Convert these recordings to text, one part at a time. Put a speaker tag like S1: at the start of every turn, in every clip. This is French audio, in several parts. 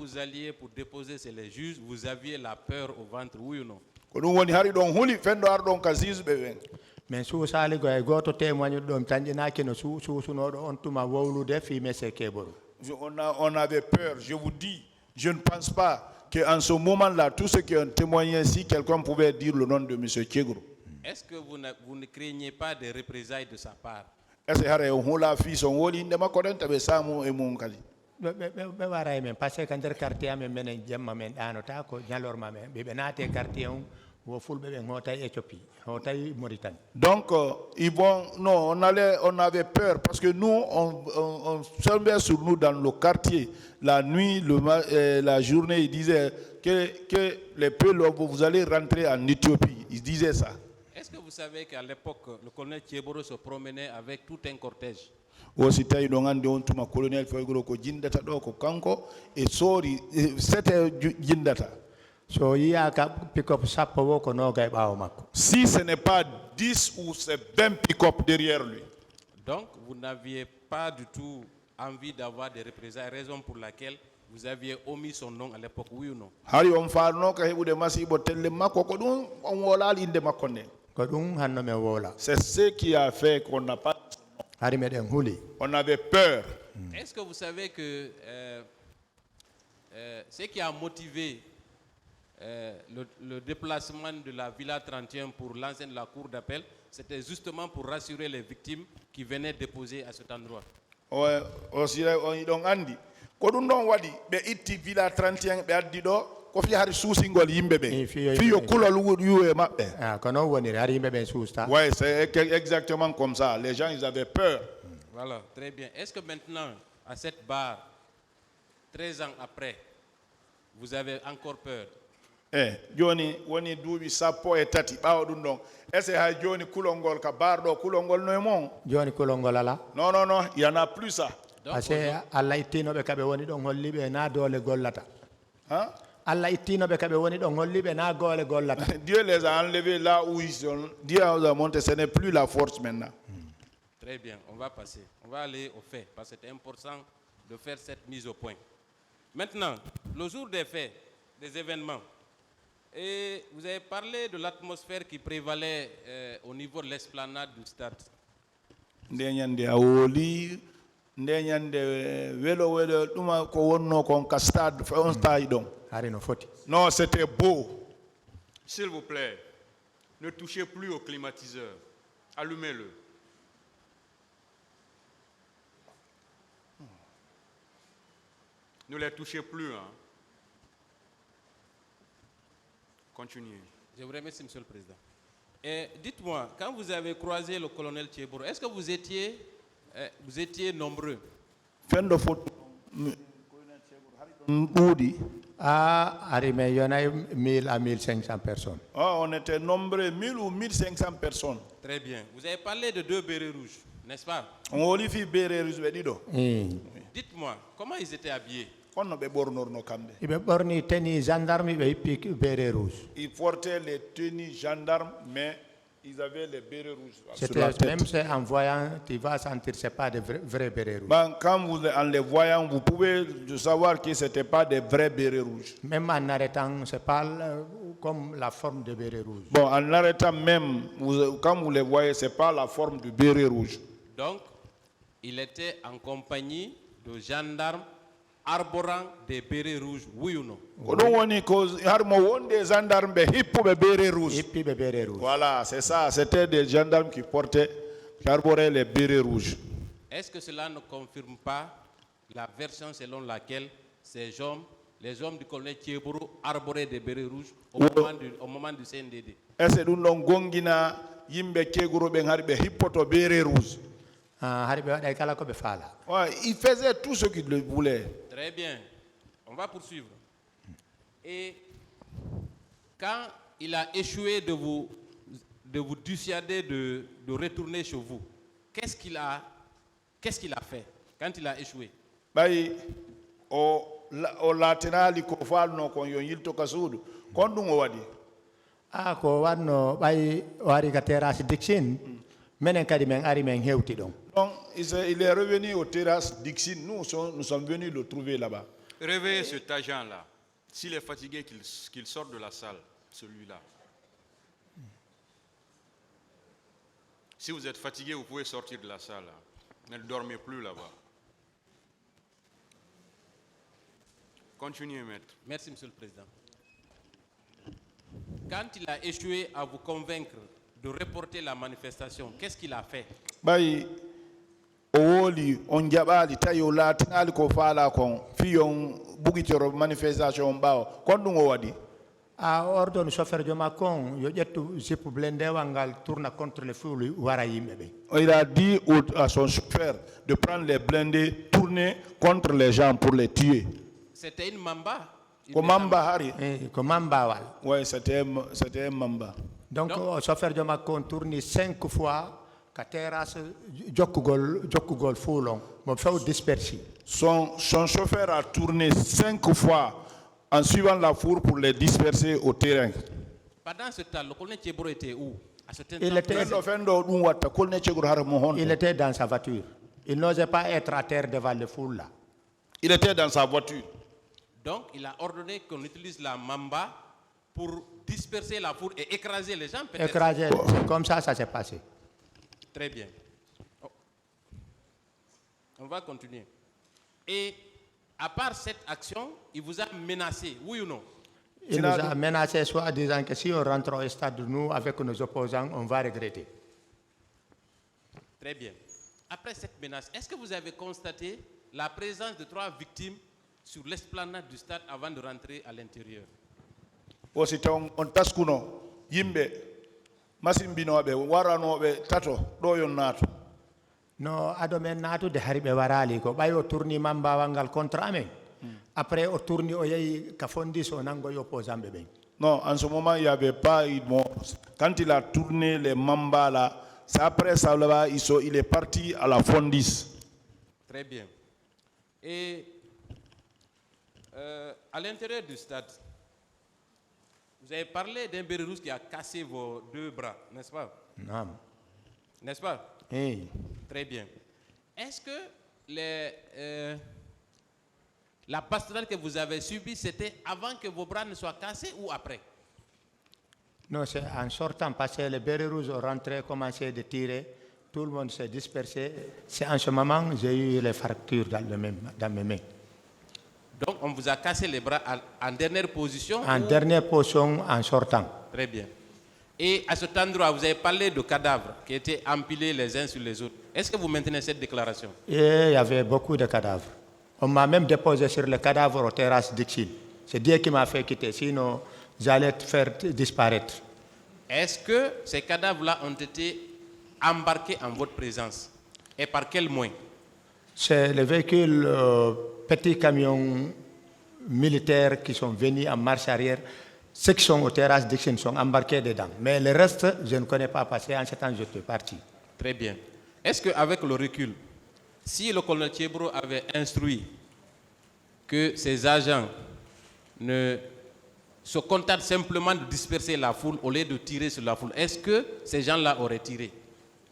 S1: vous alliez pour déposer chez les juges, vous aviez la peur au ventre, oui ou non?
S2: Mais sous sali go e goto témoigne dom tanjinaki no sunodo on tuma wowlude fi messe keboro.
S3: On avait peur, je vous dis, je ne pense pas qu'en ce moment-là, tous ceux qui ont témoigné ici, quelqu'un pouvait dire le nom de M. Kegro.
S1: Est-ce que vous ne craignez pas des représailles de sa part?
S3: Est-ce
S2: Be wara men parce que der quartier men menen jemma men danota ko nyalorma men be naate quartier on wo fulbe be ngota Éthiopie ngotay Mauritanie.
S3: Donc on avait peur parce que nous on semblait sur nous dans le quartier la nuit, la journée, ils disaient que les peuples vous allez rentrer en Éthiopie, ils disaient ça.
S1: Est-ce que vous savez qu'à l'époque le colonel Thieboro se promenait avec tout un cortège?
S3: C'était colonel ko jindata do ko kanko e sori c'était jindata.
S2: So iya ka pick up sappo wo ko no gay bawo makko.
S3: Si ce n'est pas 10 ou 20 pick-up derrière lui.
S1: Donc vous n'aviez pas du tout envie d'avoir des représailles, raison pour laquelle vous aviez omis son nom à l'époque, oui ou non?
S3: Hari on farno ka hebude masibo telle makko ko dum on wolal inde makko ne.
S2: Ko dum hanno me wola.
S3: C'est ce qui a fait qu'on n'a pas.
S2: On
S3: avait peur.
S1: Est-ce que vous savez que ce qui a motivé le déplacement de la Villa 31 pour lancer la cour d'appel, c'était justement pour rassurer les victimes qui venaient déposer à cet endroit?
S3: Oui, aussi on andi. Ko dum don wadi be itti Villa 31 be addi do ko fi hari susingol yimbe be fiyo kulol yuwe mabbe.
S2: Ah kono woni hari yimbe be susta.
S3: Ouais, c'est exactement comme ça. Les gens ils avaient peur.
S1: Voilà, très bien. Est-ce que maintenant à cette barre 13 ans après vous avez encore peur?
S3: Joni woni duubi sappo e tati bawo dum don. Est-ce ha joni kulongol ka bardo kulongol no mon?
S2: Joni kulongol ala?
S3: Non, il y en a plus ça.
S2: Parce que Allah ittino be kabe woni don hollibe na dole gollata.
S3: Hein?
S2: Allah ittino be kabe woni don hollibe na gole gollata.
S3: Dieu les a enlevés là où ils sont. Dieu les a monté, ce n'est plus la force maintenant.
S1: Très bien, on va passer. On va aller au fait parce que c'est important de faire cette mise au point. Maintenant, le jour des faits, des événements, et vous avez parlé de l'atmosphère qui prévalait au niveau de l'esplanade du stade.
S3: Non, c'était beau.
S4: S'il vous plaît, ne touchez plus au climatiseur. Allumez-le. Ne les touchez plus. Hein. Continuez.
S1: Je vous remercie, Monsieur le Président. Et dites-moi, quand vous avez croisé le colonel Thieboro, est-ce que vous étiez nombreux?
S2: Il y en a 1000 à 1500 personnes.
S3: On était nombreux, 1000 ou 1500 personnes.
S1: Très bien. Vous avez parlé de 2 bérets rouges, n'est-ce pas? Dites-moi, comment ils étaient habillés?
S3: Ils portaient les tenues gendarmes, mais ils avaient les bérets rouges.
S2: Même en voyant, tu vas sentir que ce n'est pas de vrais bérets rouges.
S3: Quand en les voyant, vous pouvez savoir que ce n'était pas des vrais bérets rouges.
S2: Même en arrêtant, ce n'est pas comme la forme de béret rouge.
S3: Bon, en arrêtant même, quand vous les voyez, ce n'est pas la forme du béret rouge.
S1: Donc, il était en compagnie de gendarmes arborant des bérets rouges, oui ou non?
S3: Voilà, c'est ça. C'était des gendarmes qui arboraient les bérets rouges.
S1: Est-ce que cela ne confirme pas la version selon laquelle ces hommes, les hommes du colonel Thieboro, arboraient des bérets rouges au moment du CNDD?
S3: Est-ce que nous avons yimbe Thieboro ben harbe hippoto bérets rouges? Ouais, il faisait tout ce qu'il voulait.
S1: Très bien. On va poursuivre. Et quand il a échoué de vous dissuader de retourner chez vous, qu'est-ce qu'il a fait quand il a échoué?
S3: O latinali ko falno ko yo yilto kasudu kon dum o wadi
S2: ko wanno bay wari ka terrasse Dixine menen kadi men ari men hewti don.
S3: Donc il est revenu au terrasse Dixine, nous sommes venus le trouver là-bas.
S4: Réveillez cet agent-là. S'il est fatigué, qu'il sorte de la salle, celui-là. Si vous êtes fatigué, vous pouvez sortir de la salle. Ne dormez plus là-bas. Continuez, maître.
S1: Merci, Monsieur le Président. Quand il a échoué à vous convaincre de reporter la manifestation, qu'est-ce qu'il a fait?
S3: Bay o woli on jaɓali tawi o laatinali ko faala kon fiyon bugitoro manifestation ɓawa kon ɗum o waɗi
S2: a ordonne chauffeur de Macron yo ƴettu jippe blindewal ngal tourna contre les foules wara yimɓe ɓe.
S3: Il a dit à son chauffeur de prendre les blindés, tourner contre les gens pour les tuer.
S1: C'était une mamba.
S3: Ko mamba hari?
S2: Ko mambawal.
S3: Oui, c'était un mamba.
S2: Donc o chauffeur de Macron tourne 5 fois ka terrasse jokkugol foulon mo few dispersi.
S3: Son chauffeur a tourné 5 fois en suivant la foule pour les disperser au terrain.
S1: Pendant ce temps, le colonel Thiebro était où? À ce temps,
S2: il était dans sa voiture. Il n'osait pas être à terre devant les foules là.
S3: Il était dans sa voiture.
S1: Donc, il a ordonné qu'on utilise la mamba pour disperser la foule et écraser les gens, peut-être.
S2: Écraser, c'est comme ça s'est passé.
S1: Très bien. Oh. On va continuer. Et à part cette action, il vous a menacé, oui ou non?
S2: Il nous a menacé soit disant que si on rentre au stade, nous, avec nos opposants, on va regretter.
S1: Très bien. Après cette menace, est-ce que vous avez constaté la présence de 3 victimes sur l'esplanade du stade avant de rentrer à l'intérieur?
S3: On taskuno yimbe masimbinoɓe waranoɓe tato ɗo yon nato.
S2: No adomen nato de hariɓe warali ko ɓay o tourni mambawal ngal contre amen. Après o tourni o yehi ka fondis o nangoy opposant ɓe ɓen.
S3: Non, en ce moment il n'y avait pas quand il a tourné les mambas là, c'est après ça là il est parti à la fondis.
S1: Très bien. Et à l'intérieur du stade, vous avez parlé d'un béret rouge qui a cassé vos 2 bras, n'est-ce pas?
S2: Non.
S1: N'est-ce pas?
S2: Oui.
S1: Très bien. Est-ce que la pastorale que vous avez subie, c'était avant que vos bras ne soient cassés ou après?
S2: Non, c'est en sortant, parce que les bérets rouges ont rentré, commencé à tirer, tout le monde s'est dispersé. C'est en ce moment que j'ai eu les fractures dans mes mains.
S1: Donc, on vous a cassé les bras en dernière position?
S2: En dernière position, en sortant.
S1: Très bien. Et à cet endroit, vous avez parlé de cadavres qui étaient empilés les uns sur les autres. Est-ce que vous maintenez cette déclaration?
S2: Et il y avait beaucoup de cadavres. On m'a même déposé sur les cadavres aux terrasses d'Ixil. C'est Dieu qui m'a fait quitter, sinon j'allais te faire disparaître.
S1: Est-ce que ces cadavres-là ont été embarqués en votre présence? Et par quel moyen?
S2: C'est les véhicules, petits camions militaires qui sont venus en marche arrière. Ceux qui sont aux terrasses d'Ixil sont embarqués dedans. Mais le reste, je ne connais pas parce qu'en ce temps, je suis parti.
S1: Très bien. Est-ce qu'avec le recul, si le colonel Thiebro avait instruit que ses agents ne se contentent simplement de disperser la foule au lieu de tirer sur la foule, est-ce que ces gens-là auraient tiré?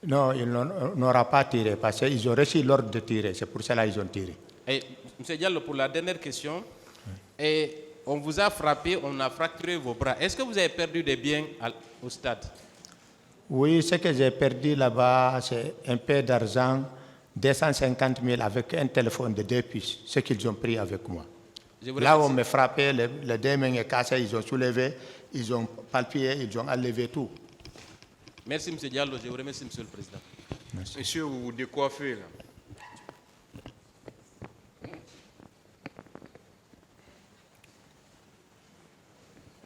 S2: Non, ils n'auront pas tiré parce qu'ils ont reçu l'ordre de tirer. C'est pour cela qu'ils ont tiré.
S1: Et, M. Diallo, pour la dernière question, et on vous a frappé, on a fracturé vos bras. Est-ce que vous avez perdu des biens au stade?
S2: Oui, ce que j'ai perdu là-bas, c'est un peu d'argent, 250 000 avec un téléphone de 2 puces, ce qu'ils ont pris avec moi. Là où on me frappait, les 2 mains cassées, ils ont soulevé, ils ont palpé, ils ont enlevé tout.
S1: Merci, M. Diallo. Je vous remercie, M. le Président.
S2: Merci.
S4: Monsieur, vous vous décoiffez là.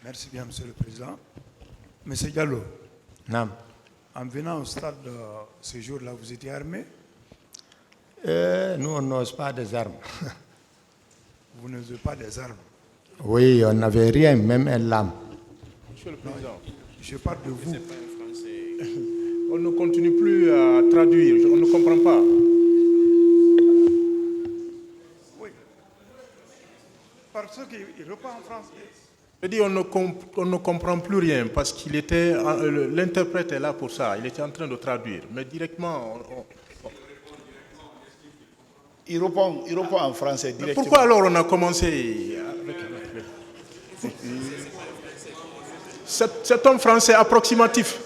S5: Merci bien, Monsieur le Président. Monsieur Diallo,
S2: Non.
S5: en venant au stade ce jour-là, vous étiez armé?
S2: Nous, on n'ose pas des armes.
S5: Vous n'osez pas des armes?
S2: Oui, on n'avait rien, même un lame.
S6: Monsieur le Président,
S5: Je parle de vous.
S6: on ne continue plus à traduire, on ne comprend pas.
S5: Oui. Parce qu'il reprend en français.
S6: Je dis on ne comprend plus rien parce qu'il était, l'interprète est là pour ça, il était en train de traduire, mais directement,
S3: Il répond en français directement.
S6: Pourquoi alors on a commencé avec... Cet homme français approximatif.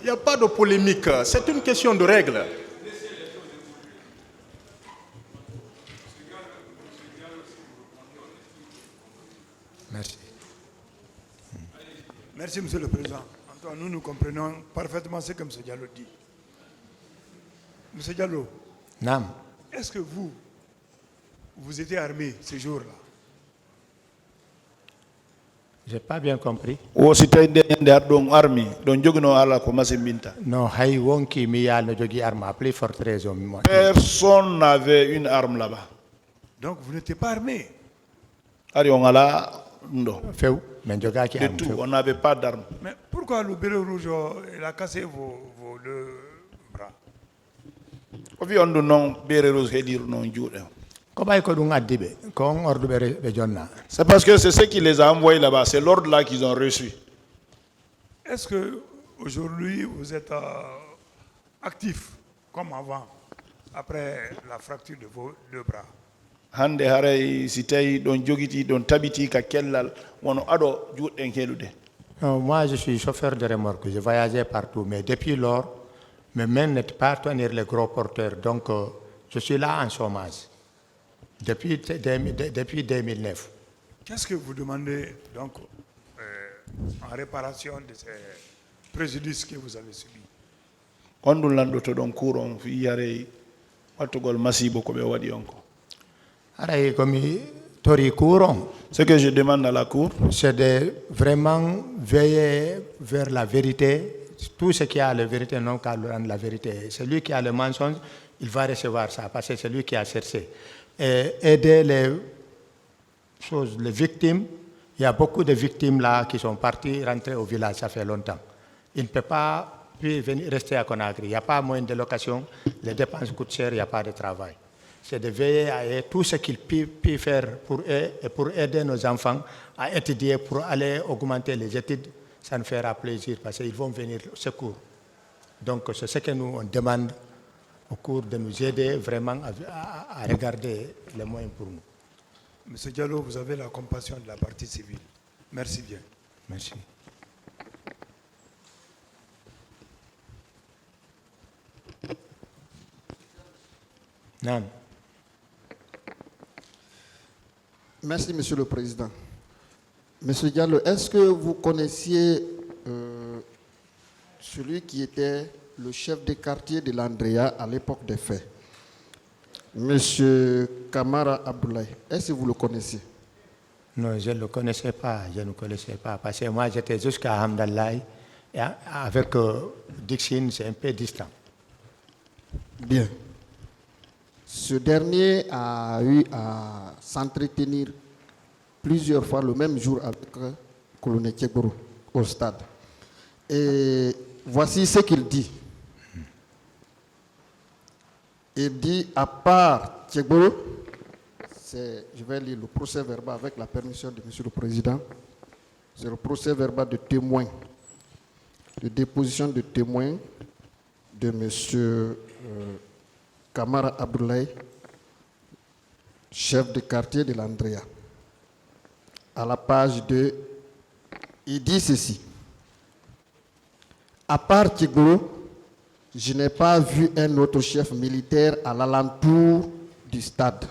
S6: Il n'y a pas de polémique, c'est une question de règles.
S2: Merci.
S5: Merci, Monsieur le Président. Antoine, nous comprenons parfaitement ce que M. Diallo dit. M. Diallo,
S2: Nam.
S5: est-ce que vous étiez armé ce jour-là?
S2: Je n'ai pas bien compris.
S3: O c'était des armes, donc jogno ala ko masimbinta.
S2: Non, hay wonki mi yal no jogi arme à plus forte raison.
S3: Personne n'avait une arme là-bas.
S5: Donc vous n'étiez pas armé.
S3: Ari on ala ndo.
S2: Feu, mais jogaki
S3: De
S2: arme.
S3: tout, on n'avait pas d'armes.
S5: Mais pourquoi le béret rouge il a cassé vos deux bras?
S3: Ovi on non bere rose hedir non juude.
S2: Comment ko dum addibe ko on ordu be jonna.
S3: C'est parce que c'est ce qui les a envoyés là-bas, c'est l'ordre là qu'ils ont reçu.
S5: Est-ce que aujourd'hui vous êtes actif comme avant, après la fracture de vos deux bras?
S3: Hande haray si tawi don jogiti don tabiti ka kellal wono ado juuden helude.
S2: Moi je suis chauffeur de remorque, je voyageais partout, mais depuis lors mes mains n'étaient pas tenir les gros porteurs, donc je suis là en chômage depuis 2009.
S5: Qu'est-ce que vous demandez donc en réparation de ces préjudices que vous avez subis?
S3: Kondu lando to don kuron fi yare watugol masibo ko be wadi onko.
S2: Aray komi tori couron.
S3: Ce que je demande à la cour,
S2: C'est de vraiment veiller vers la vérité. Tout ce qui a la vérité, non qu'à rendre la vérité. Celui qui a le mensonge, il va recevoir ça, parce que c'est lui qui a cherché. Et aider les victimes. Il y a beaucoup de victimes là qui sont parties rentrer au village, ça fait longtemps. Ils ne peuvent pas rester à Conakry. Il n'y a pas moyen de location, les dépenses coûtent cher, il n'y a pas de travail. C'est de veiller à tout ce qu'ils peuvent faire pour eux et pour aider nos enfants à étudier, pour aller augmenter les études. Ça nous fera plaisir parce qu'ils vont venir au secours. Donc c'est ce que nous on demande au cours de nous aider vraiment à regarder les moyens pour nous.
S5: Monsieur Diallo, vous avez la compassion de la partie civile. Merci bien.
S2: Merci. Non.
S7: Merci, Monsieur le Président. Monsieur Diallo, est-ce que vous connaissiez celui qui était le chef de quartier de l'Andrea à l'époque des faits, Monsieur Kamara Abdoulaye? Est-ce que vous le connaissiez?
S2: Non, je ne le connaissais pas, je ne connaissais pas, parce que moi j'étais jusqu'à Hamdallah, et avec Dixine, c'est un peu distant.
S7: Bien. Ce dernier a eu à s'entretenir plusieurs fois le même jour avec le colonel Tchegoro au stade. Et voici ce qu'il dit. Il dit, à part Tchegoro, je vais lire le procès verbal avec la permission de Monsieur le Président. C'est le procès verbal de témoin, de déposition de témoin de Monsieur Kamara Abdoulaye, chef de quartier de l'Andrea. À la page 2, il dit ceci. À part Tchegoro, je n'ai pas vu un autre chef militaire à l'alentour du stade.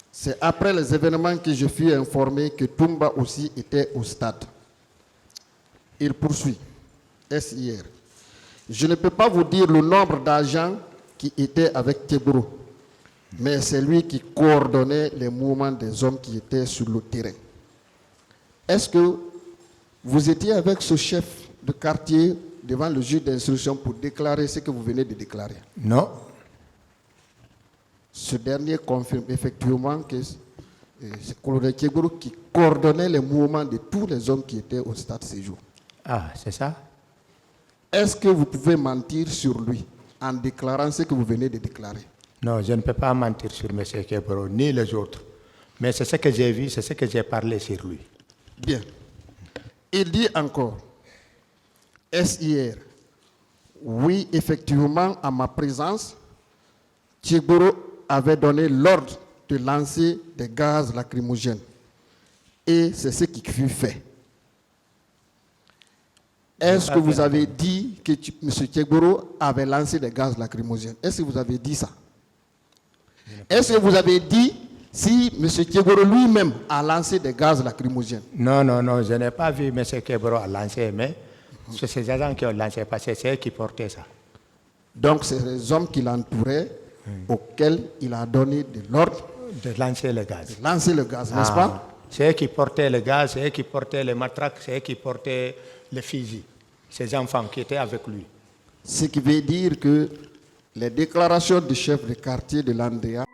S7: C'est après les événements que je fus informé que Toumba aussi était au stade. Il poursuit. Est-ce hier? Je ne peux pas vous dire le nombre d'agents qui étaient avec Tchegoro, mais c'est lui qui coordonnait les mouvements des hommes qui étaient sur le terrain. Est-ce que vous étiez avec ce chef de quartier devant le juge d'instruction pour déclarer ce que vous venez de déclarer?
S2: Non.
S7: Ce dernier confirme effectivement que c'est le colonel Tchegoro qui coordonnait les mouvements de tous les hommes qui étaient au stade ce jour.
S2: Ah, c'est ça?
S7: Est-ce que vous pouvez mentir sur lui en déclarant ce que vous venez de déclarer?
S2: Non, je ne peux pas mentir sur M. Kebro, ni les autres. Mais c'est ce que j'ai vu, c'est ce que j'ai parlé sur lui.
S7: Bien. Il dit encore, est-ce hier, Oui, effectivement, à ma présence, Tchegboro avait donné l'ordre de lancer des gaz lacrymogènes. Et c'est ce qui fut fait. Est-ce que vous avez dit que M. Tchegboro avait lancé des gaz lacrymogènes? Est-ce que vous avez dit ça? Est-ce que vous avez dit si M. Tchegboro lui-même a lancé des gaz lacrymogènes?
S2: Non, non, non, je n'ai pas vu M. Tchegboro a lancé, mais c'est ces agents qui ont lancé, parce que c'est eux qui portaient ça.
S7: Donc c'est les hommes qui l'entouraient auxquels il a donné de l'ordre
S2: de lancer le gaz.
S7: De lancer le gaz, n'est-ce pas?
S2: C'est eux qui portaient le gaz, c'est eux qui portaient les matraques, c'est eux qui portaient les fusils. Ces enfants qui étaient avec lui.
S7: Ce qui veut dire que les déclarations du chef de quartier de l'Andéa